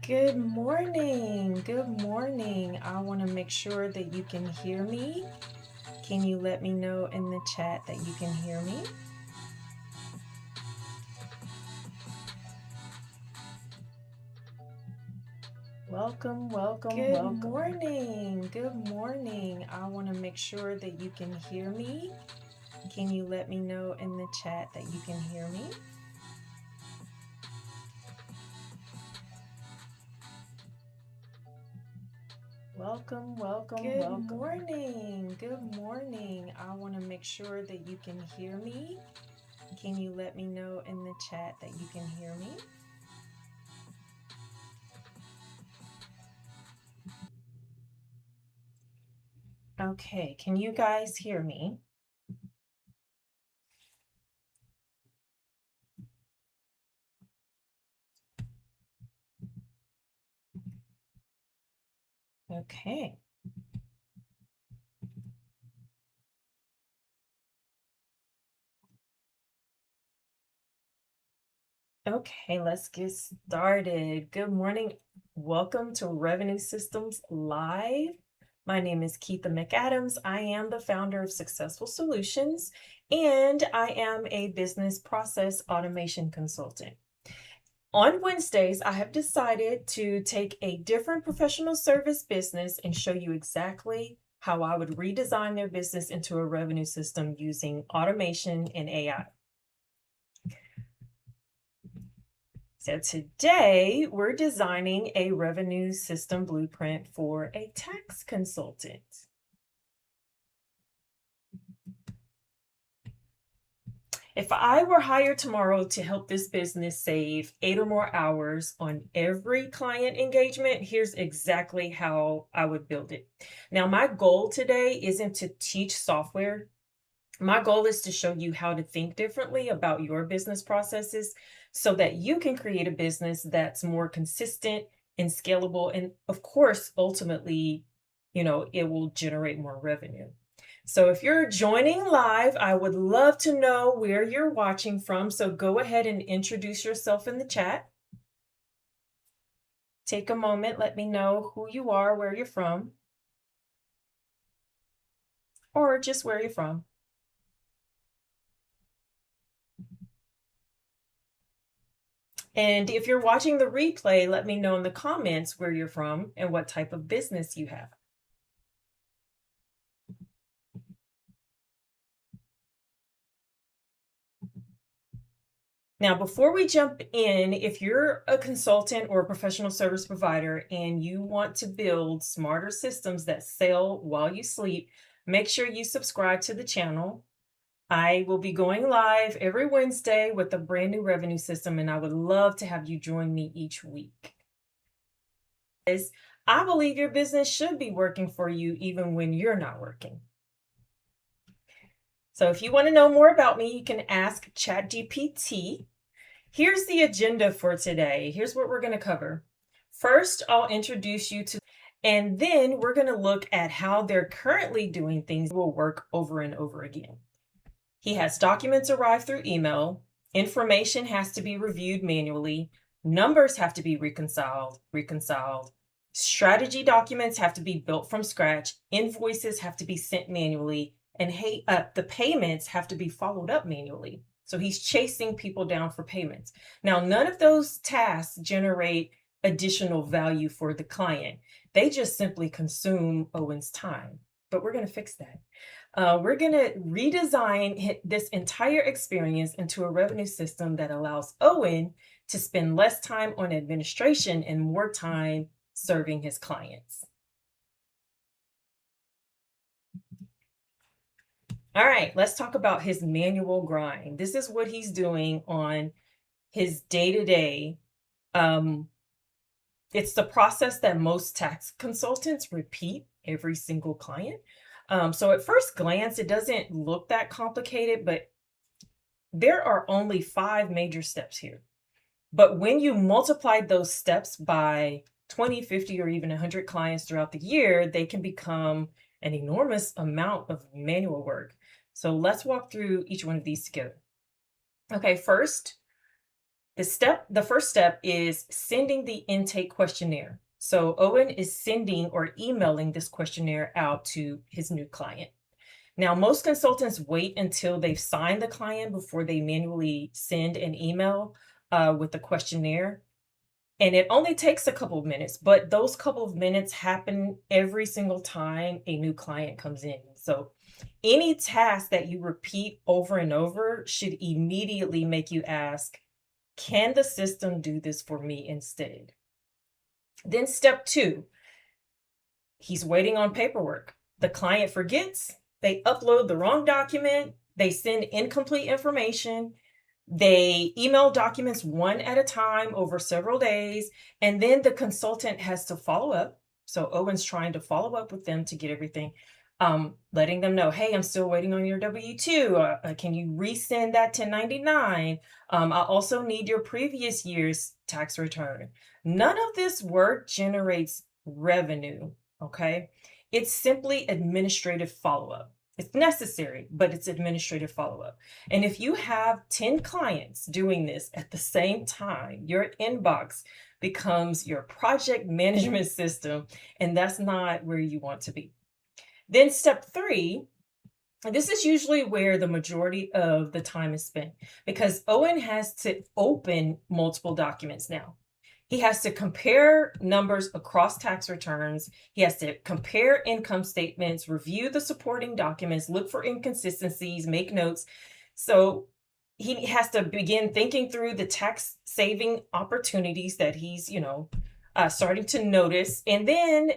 Good morning. Good morning. I want to make sure that you can hear me. Can you let me know in the chat that you can hear me? Welcome, welcome, Good morning. Good morning. I want to make sure that you can hear me. Can you let me know in the chat that you can hear me? Welcome, welcome, Good morning. Good morning. I want to make sure that you can hear me. Can you let me know in the chat that you can hear me? Okay, can you guys hear me? Okay. Okay, let's get started. Good morning. Welcome to Revenue Systems Live. My name is Keitha McAdams. I am the founder of Successful Solutions, and I am a business process automation consultant. On Wednesdays, I have decided to take a different professional service business and show you exactly how I would redesign their business into a revenue system using automation and AI. So today we're designing a revenue system blueprint for a tax consultant. If I were hired tomorrow to help this business save 8 or more hours on every client engagement, here's exactly how I would build it. Now, my goal today isn't to teach software. My goal is to show you how to think differently about your business processes so that you can create a business that's more consistent and scalable. And of course, ultimately, it will generate more revenue. So if you're joining live, I would love to know where you're watching from. So go ahead and introduce yourself in the chat. Take a moment, let me know who you are, where you're from, or just where you're from. And if you're watching the replay, let me know in the comments where you're from and what type of business you have. Now, before we jump in, if you're a consultant or a professional service provider and you want to build smarter systems that sell while you sleep, make sure you subscribe to the channel. I will be going live every Wednesday with a brand new revenue system, and I would love to have you join me each week. I believe your business should be working for you even when you're not working. So if you want to know more about me, you can ask ChatGPT. Here's the agenda for today. Here's what we're going to cover. First, I'll introduce you to, and then we're going to look at how they're currently doing things that will work over and over again. He has documents arrive through email. Information has to be reviewed manually. Numbers have to be reconciled. Strategy documents have to be built from scratch. Invoices have to be sent manually. And the payments have to be followed up manually. So he's chasing people down for payments. Now, none of those tasks generate additional value for the client. They just simply consume Owen's time. But we're going to fix that. We're going to redesign this entire experience into a revenue system that allows Owen to spend less time on administration and more time serving his clients. All right, let's talk about his manual grind. This is what he's doing on his day-to-day. It's the process that most tax consultants repeat every single client. So at first glance, it doesn't look that complicated, but there are only 5 major steps here. But when you multiply those steps by 20, 50, or even 100 clients throughout the year, they can become an enormous amount of manual work. So let's walk through each one of these together. Okay, first, the first step is sending the intake questionnaire. So Owen is sending or emailing this questionnaire out to his new client. Now, most consultants wait until they've signed the client before they manually send an email with the questionnaire. And it only takes a couple of minutes, but those couple of minutes happen every single time a new client comes in. So any task that you repeat over and over should immediately make you ask, can the system do this for me instead? Then step 2, he's waiting on paperwork. The client forgets, they upload the wrong document, they send incomplete information, they email documents one at a time over several days, and then the consultant has to follow up. So Owen's trying to follow up with them to get everything, letting them know, hey, I'm still waiting on your W-2. Can you resend that 1099? I also need your previous year's tax return. None of this work generates revenue, okay? It's simply administrative follow-up. It's necessary, but it's administrative follow-up. And if you have 10 clients doing this at the same time, your inbox becomes your project management system, and that's not where you want to be. Then step 3, this is usually where the majority of the time is spent, because Owen has to open multiple documents now. He has to compare numbers across tax returns. He has to compare income statements, review the supporting documents, look for inconsistencies, make notes. So he has to begin thinking through the tax saving opportunities that he's, starting to notice. And then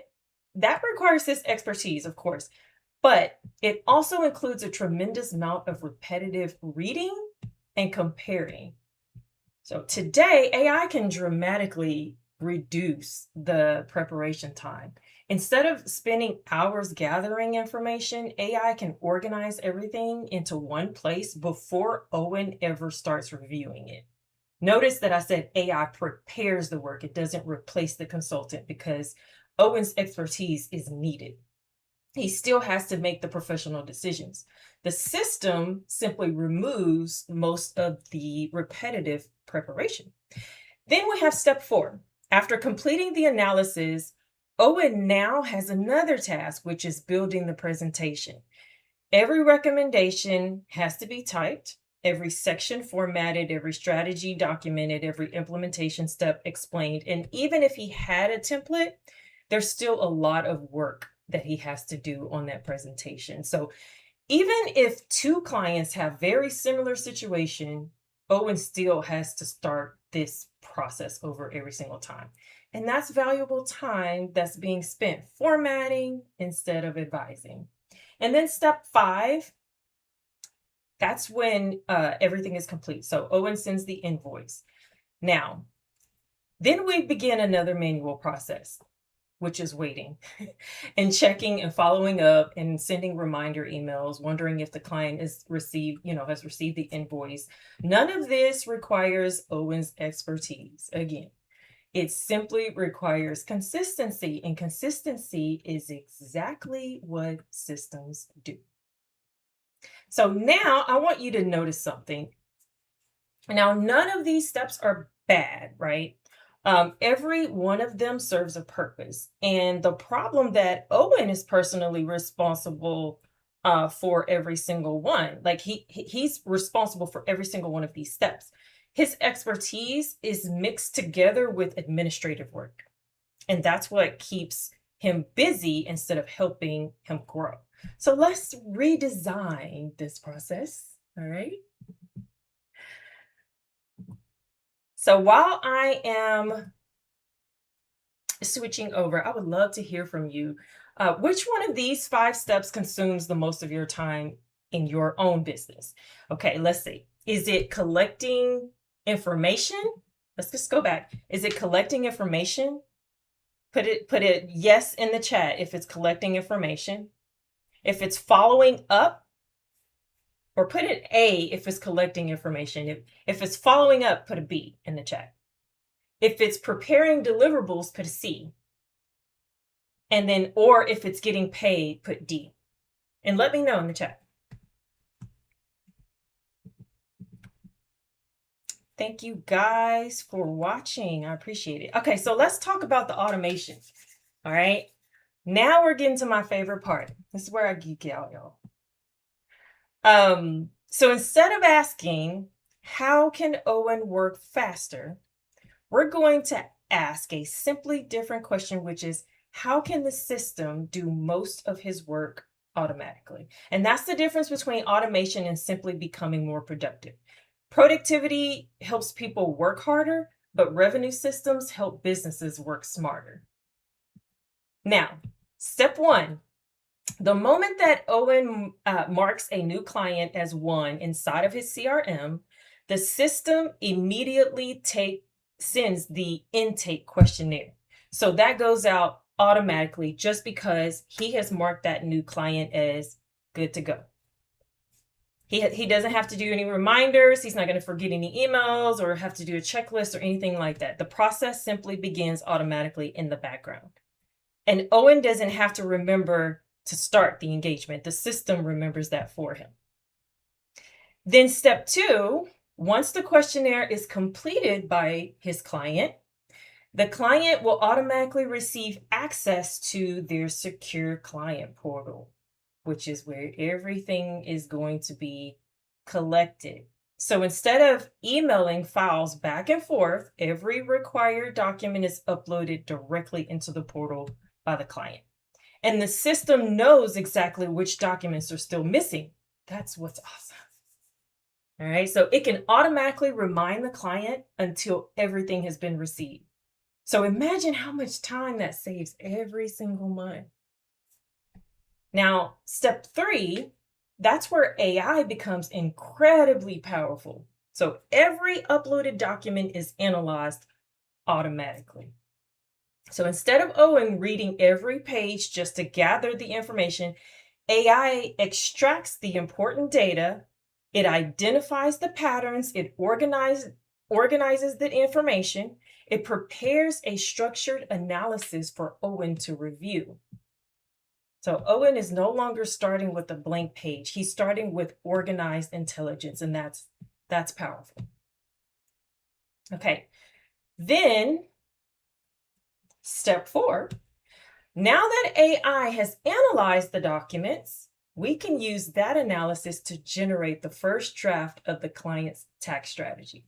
that requires his expertise, of course, but it also includes a tremendous amount of repetitive reading and comparing. So today, AI can dramatically reduce the preparation time. Instead of spending hours gathering information, AI can organize everything into one place before Owen ever starts reviewing it. Notice that I said AI prepares the work. It doesn't replace the consultant because Owen's expertise is needed. He still has to make the professional decisions. The system simply removes most of the repetitive preparation. Then we have step 4. After completing the analysis, Owen now has another task, which is building the presentation. Every recommendation has to be typed, every section formatted, every strategy documented, every implementation step explained. And even if he had a template, there's still a lot of work that he has to do on that presentation. So even if 2 clients have very similar situation, Owen still has to start this process over every single time. And that's valuable time that's being spent formatting instead of advising. And then step 5, that's when everything is complete. So Owen sends the invoice. Now, then we begin another manual process, which is waiting and checking and following up and sending reminder emails, wondering if the client has received the invoice. None of this requires Owen's expertise. Again, it simply requires consistency, and consistency is exactly what systems do. So now I want you to notice something. Now, none of these steps are bad, right? Every one of them serves a purpose. And the problem that Owen is personally responsible for every single one, like he's responsible for every single one of these steps. His expertise is mixed together with administrative work. And that's what keeps him busy instead of helping him grow. So let's redesign this process. All right. So while I am switching over, I would love to hear from you. Which one of these 5 steps consumes the most of your time in your own business? Okay, let's see. Is it collecting information? Let's just go back. Is it collecting information? Put it yes in the chat if it's collecting information. If it's following up, or put it A if it's collecting information. If it's following up, put a B in the chat. If it's preparing deliverables, put a C. And then, or if it's getting paid, put D. And let me know in the chat. Thank you guys for watching. I appreciate it. Okay, so let's talk about the automation. All right. Now we're getting to my favorite part. This is where I geek out, y'all. So instead of asking, how can Owen work faster? We're going to ask a simply different question, which is, how can the system do most of his work automatically? And that's the difference between automation and simply becoming more productive. Productivity helps people work harder, but revenue systems help businesses work smarter. Now, step 1, the moment that Owen marks a new client as 1 inside of his CRM, the system immediately sends the intake questionnaire. So that goes out automatically just because he has marked that new client as good to go. He doesn't have to do any reminders. He's not going to forget any emails or have to do a checklist or anything like that. The process simply begins automatically in the background. And Owen doesn't have to remember to start the engagement. The system remembers that for him. Then step 2, once the questionnaire is completed by his client, the client will automatically receive access to their secure client portal, which is where everything is going to be collected. So instead of emailing files back and forth, every required document is uploaded directly into the portal by the client. And the system knows exactly which documents are still missing. That's what's awesome. All right, so it can automatically remind the client until everything has been received. So imagine how much time that saves every single month. Now, step 3, that's where AI becomes incredibly powerful. So every uploaded document is analyzed automatically. So instead of Owen reading every page just to gather the information, AI extracts the important data, it identifies the patterns, it organizes the information, it prepares a structured analysis for Owen to review. So Owen is no longer starting with a blank page. He's starting with organized intelligence, and that's powerful. Okay, then step 4, now that AI has analyzed the documents, we can use that analysis to generate the first draft of the client's tax strategy.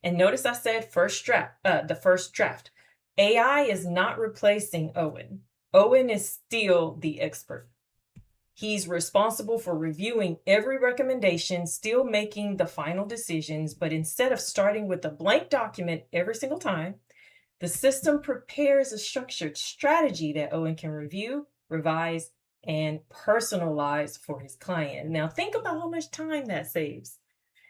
And notice I said the first draft. AI is not replacing Owen. Owen is still the expert. He's responsible for reviewing every recommendation, still making the final decisions, but instead of starting with a blank document every single time, the system prepares a structured strategy that Owen can review, revise, and personalize for his client. Now think about how much time that saves.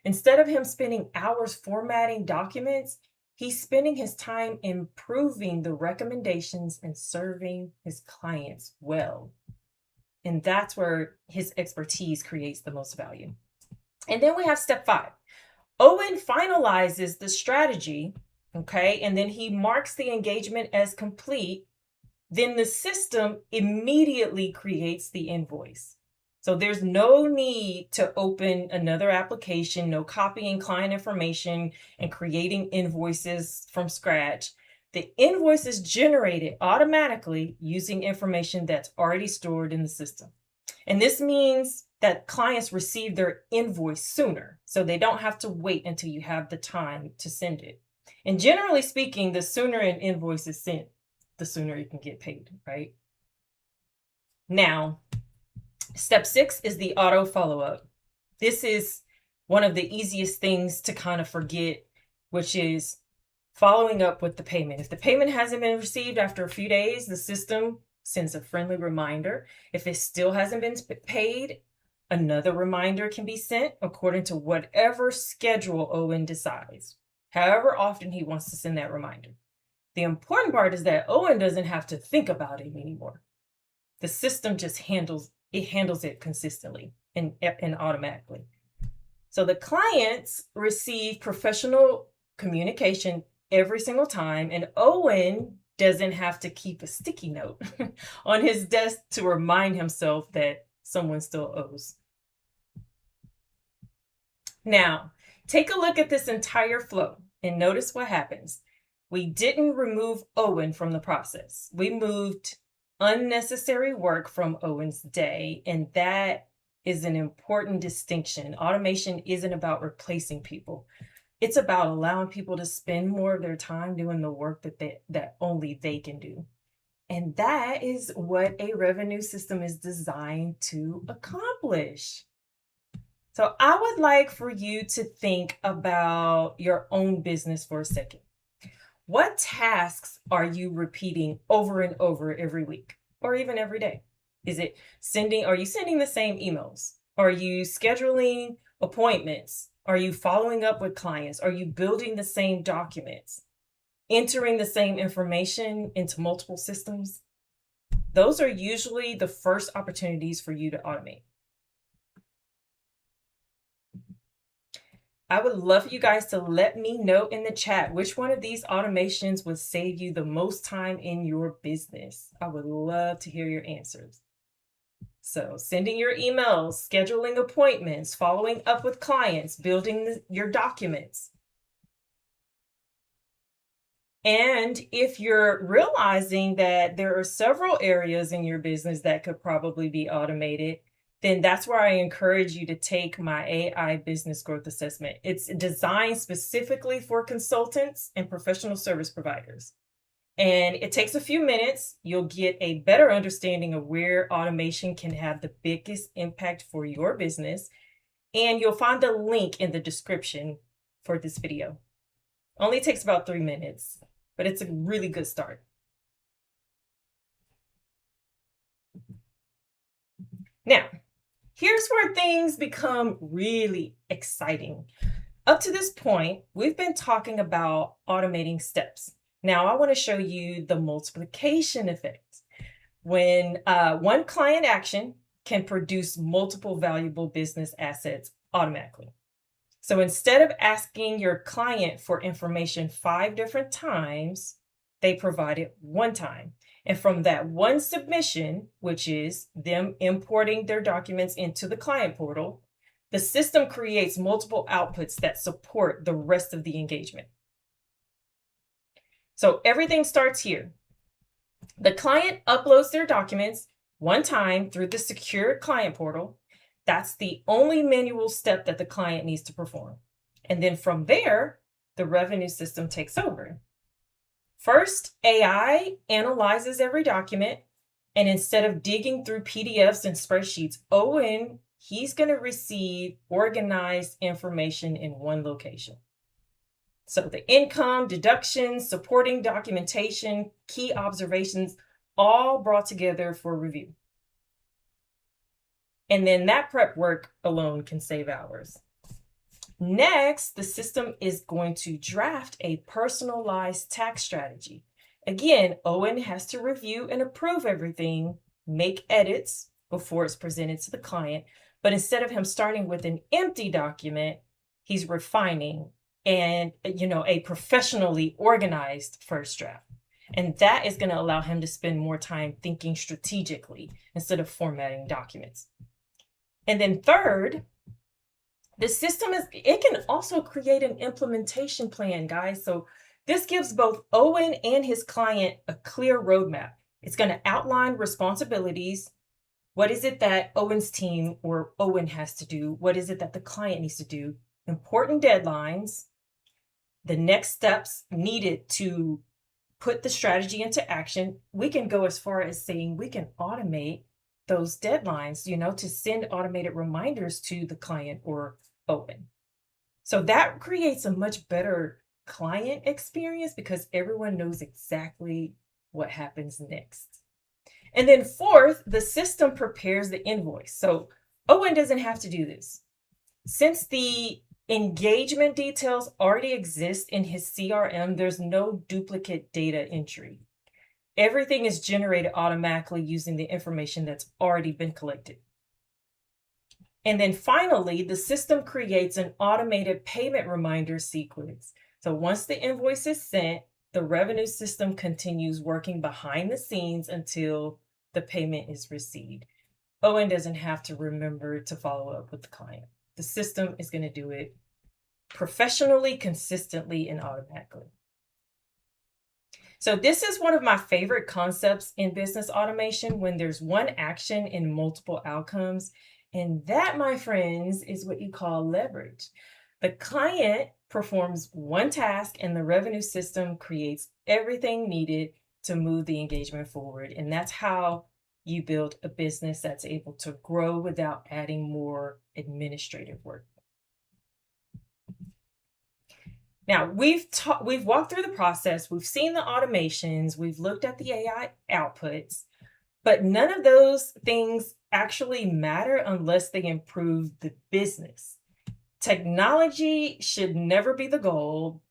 Instead of him spending hours formatting documents, he's spending his time improving the recommendations and serving his clients well. And that's where his expertise creates the most value. And then we have step 5. Owen finalizes the strategy, okay, and then he marks the engagement as complete. Then the system immediately creates the invoice. So there's no need to open another application, no copying client information and creating invoices from scratch. The invoice is generated automatically using information that's already stored in the system. And this means that clients receive their invoice sooner, so they don't have to wait until you have the time to send it. And generally speaking, the sooner an invoice is sent, the sooner you can get paid, right? Now, step 6 is the auto follow-up. This is one of the easiest things to kind of forget, which is following up with the payment. If the payment hasn't been received after a few days, the system sends a friendly reminder. If it still hasn't been paid, another reminder can be sent according to whatever schedule Owen decides, however often he wants to send that reminder. The important part is that Owen doesn't have to think about it anymore. The system just handles it consistently and automatically. So the clients receive professional communication every single time, and Owen doesn't have to keep a sticky note on his desk to remind himself that someone still owes. Now, take a look at this entire flow and notice what happens. We didn't remove Owen from the process. We moved unnecessary work from Owen's day, and that is an important distinction. Automation isn't about replacing people. It's about allowing people to spend more of their time doing the work that only they can do. And that is what a revenue system is designed to accomplish. So I would like for you to think about your own business for a second. What tasks are you repeating over and over every week or even every day? Are you sending the same emails? Are you scheduling appointments? Are you following up with clients? Are you building the same documents? Entering the same information into multiple systems? Those are usually the first opportunities for you to automate. I would love for you guys to let me know in the chat which one of these automations would save you the most time in your business. I would love to hear your answers. So sending your emails, scheduling appointments, following up with clients, building your documents. And if you're realizing that there are several areas in your business that could probably be automated, then that's where I encourage you to take my AI business growth assessment. It's designed specifically for consultants and professional service providers. And it takes a few minutes. You'll get a better understanding of where automation can have the biggest impact for your business. And you'll find the link in the description for this video. Only takes about 3 minutes, but it's a really good start. Now, here's where things become really exciting. Up to this point, we've been talking about automating steps. Now, I want to show you the multiplication effect. When one client action can produce multiple valuable business assets automatically. So instead of asking your client for information 5 different times, they provide it one time. And from that one submission, which is them importing their documents into the client portal, the system creates multiple outputs that support the rest of the engagement. So everything starts here. The client uploads their documents one time through the secure client portal. That's the only manual step that the client needs to perform. And then from there, the revenue system takes over. First, AI analyzes every document, and instead of digging through PDFs and spreadsheets, Owen, he's going to receive organized information in one location. So the income, deductions, supporting documentation, key observations, all brought together for review. And then that prep work alone can save hours. Next, the system is going to draft a personalized tax strategy. Again, Owen has to review and approve everything, make edits before it's presented to the client. But instead of him starting with an empty document, he's refining and a professionally organized first draft. And that is going to allow him to spend more time thinking strategically instead of formatting documents. And then third, the system can also create an implementation plan, guys. So this gives both Owen and his client a clear roadmap. It's going to outline responsibilities, What is it that Owen's team or Owen has to do? What is it that the client needs to do? Important deadlines, the next steps needed to put the strategy into action. We can go as far as saying we can automate those deadlines, to send automated reminders to the client or Owen. So that creates a much better client experience because everyone knows exactly what happens next. And then fourth, the system prepares the invoice. So Owen doesn't have to do this. Since the engagement details already exist in his CRM, there's no duplicate data entry. Everything is generated automatically using the information that's already been collected. And then finally, the system creates an automated payment reminder sequence. So once the invoice is sent, the revenue system continues working behind the scenes until the payment is received. Owen doesn't have to remember to follow up with the client. The system is going to do it professionally, consistently, and automatically. So this is one of my favorite concepts in business automation, when there's one action and multiple outcomes. And that, my friends, is what you call leverage. The client performs one task and the revenue system creates everything needed to move the engagement forward. And that's how you build a business that's able to grow without adding more administrative work. Now, we've walked through the process, we've seen the automations, we've looked at the AI outputs, but none of those things actually matter unless they improve the business. Technology should never be the goal.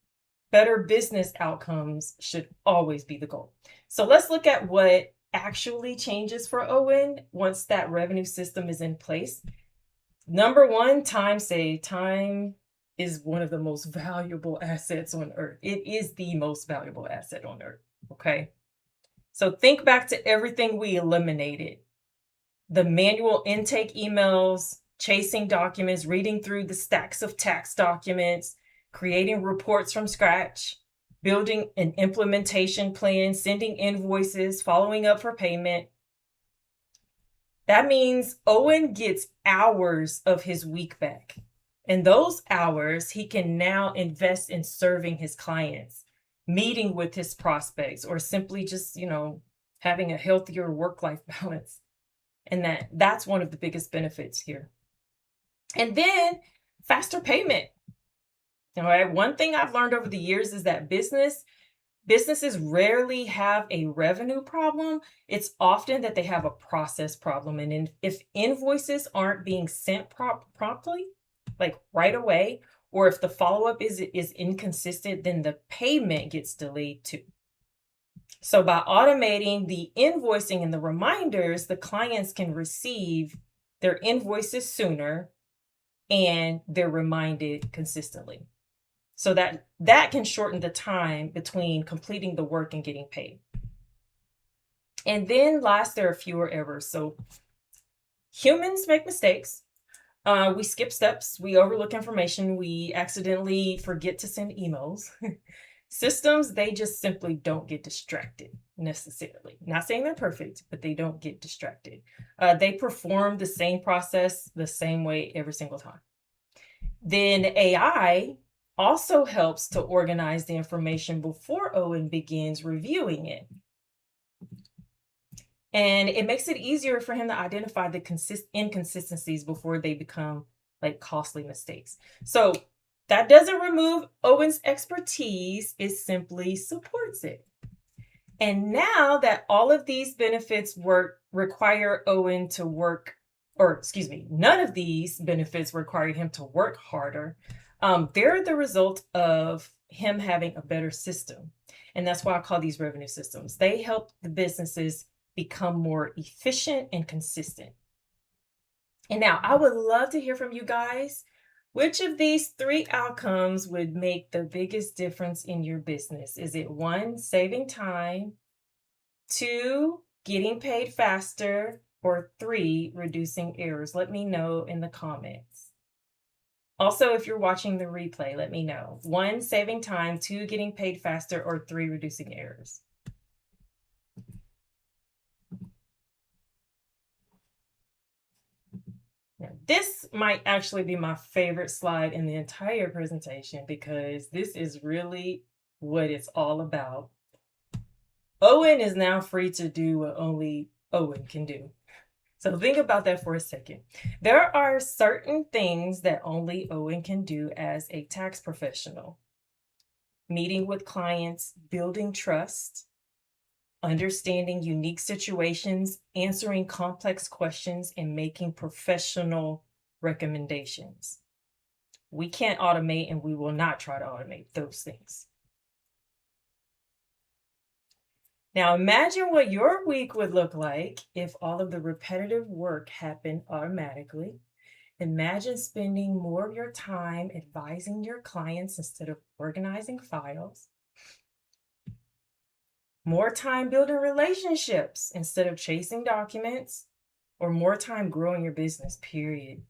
Better business outcomes should always be the goal. So let's look at what actually changes for Owen once that revenue system is in place. Number one, time saved. Time is one of the most valuable assets on earth. It is the most valuable asset on earth. Okay. So think back to everything we eliminated: the manual intake emails, chasing documents, reading through the stacks of tax documents, creating reports from scratch, building an implementation plan, sending invoices, following up for payment. That means Owen gets hours of his week back. And those hours he can now invest in serving his clients, meeting with his prospects, or simply just, having a healthier work-life balance. And that's one of the biggest benefits here. And then faster payment. All right. One thing I've learned over the years is that businesses rarely have a revenue problem. It's often that they have a process problem. And if invoices aren't being sent promptly, like right away, or if the follow-up is inconsistent, then the payment gets delayed too. So by automating the invoicing and the reminders, the clients can receive their invoices sooner and they're reminded consistently. So that can shorten the time between completing the work and getting paid. And then last, there are fewer errors. So humans make mistakes. We skip steps, we overlook information, we accidentally forget to send emails. Systems, they just simply don't get distracted necessarily. Not saying they're perfect, but they don't get distracted. They perform the same process the same way every single time. Then AI also helps to organize the information before Owen begins reviewing it. And it makes it easier for him to identify the inconsistencies before they become like costly mistakes. So that doesn't remove Owen's expertise, it simply supports it. And now that all of these benefits require Owen to work, none of these benefits require him to work harder. They're the result of him having a better system. And that's why I call these revenue systems. They help the businesses become more efficient and consistent. And now I would love to hear from you guys. Which of these three outcomes would make the biggest difference in your business? Is it 1, saving time, 2, getting paid faster, or 3, reducing errors? Let me know in the comments. Also, if you're watching the replay, let me know. 1, saving time, 2, getting paid faster, or 3, reducing errors. Now, this might actually be my favorite slide in the entire presentation because this is really what it's all about. Owen is now free to do what only Owen can do. So think about that for a second. There are certain things that only Owen can do as a tax professional. Meeting with clients, building trust, understanding unique situations, answering complex questions, and making professional recommendations. We can't automate, and we will not try to automate those things. Now imagine what your week would look like if all of the repetitive work happened automatically. Imagine spending more of your time advising your clients instead of organizing files. More time building relationships instead of chasing documents, or more time growing your business, period.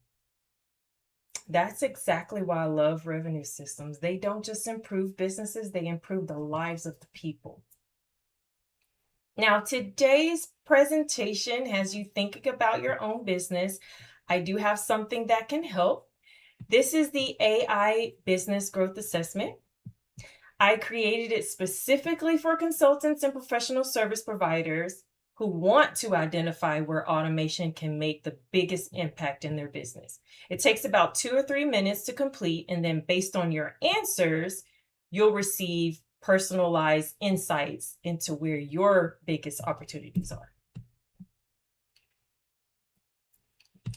That's exactly why I love revenue systems. They don't just improve businesses, they improve the lives of the people. Now, today's presentation has you thinking about your own business. I do have something that can help. This is the AI Business Growth Assessment. I created it specifically for consultants and professional service providers who want to identify where automation can make the biggest impact in their business. It takes about 2 or 3 minutes to complete, and then based on your answers, you'll receive personalized insights into where your biggest opportunities are.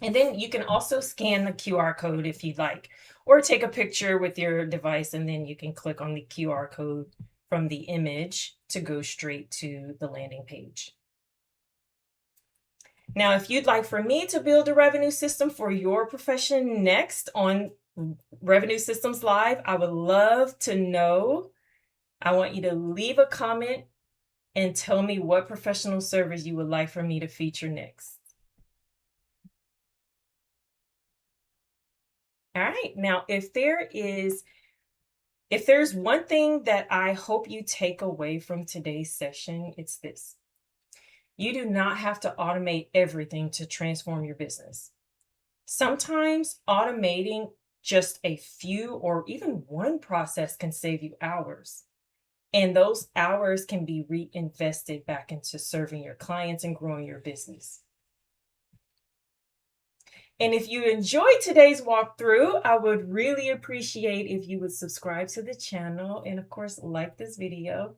And then you can also scan the QR code if you'd like, or take a picture with your device, and then you can click on the QR code from the image to go straight to the landing page. Now, if you'd like for me to build a revenue system for your profession next on Revenue Systems Live, I would love to know. I want you to leave a comment and tell me what professional service you would like for me to feature next. All right, now if there's one thing that I hope you take away from today's session, it's this. You do not have to automate everything to transform your business. Sometimes automating just a few or even one process can save you hours. And those hours can be reinvested back into serving your clients and growing your business. And if you enjoyed today's walkthrough, I would really appreciate if you would subscribe to the channel and, of course, like this video.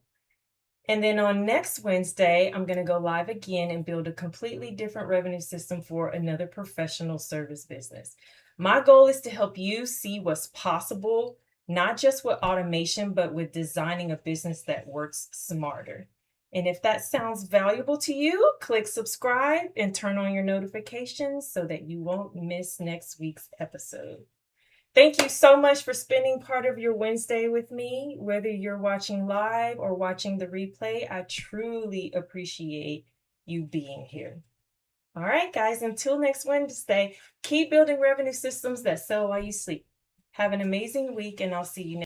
And then on next Wednesday, I'm going to go live again and build a completely different revenue system for another professional service business. My goal is to help you see what's possible, not just with automation, but with designing a business that works smarter. And if that sounds valuable to you, click subscribe and turn on your notifications so that you won't miss next week's episode. Thank you so much for spending part of your Wednesday with me. Whether you're watching live or watching the replay, I truly appreciate you being here. All right, guys, until next Wednesday, keep building revenue systems that sell while you sleep. Have an amazing week, and I'll see you next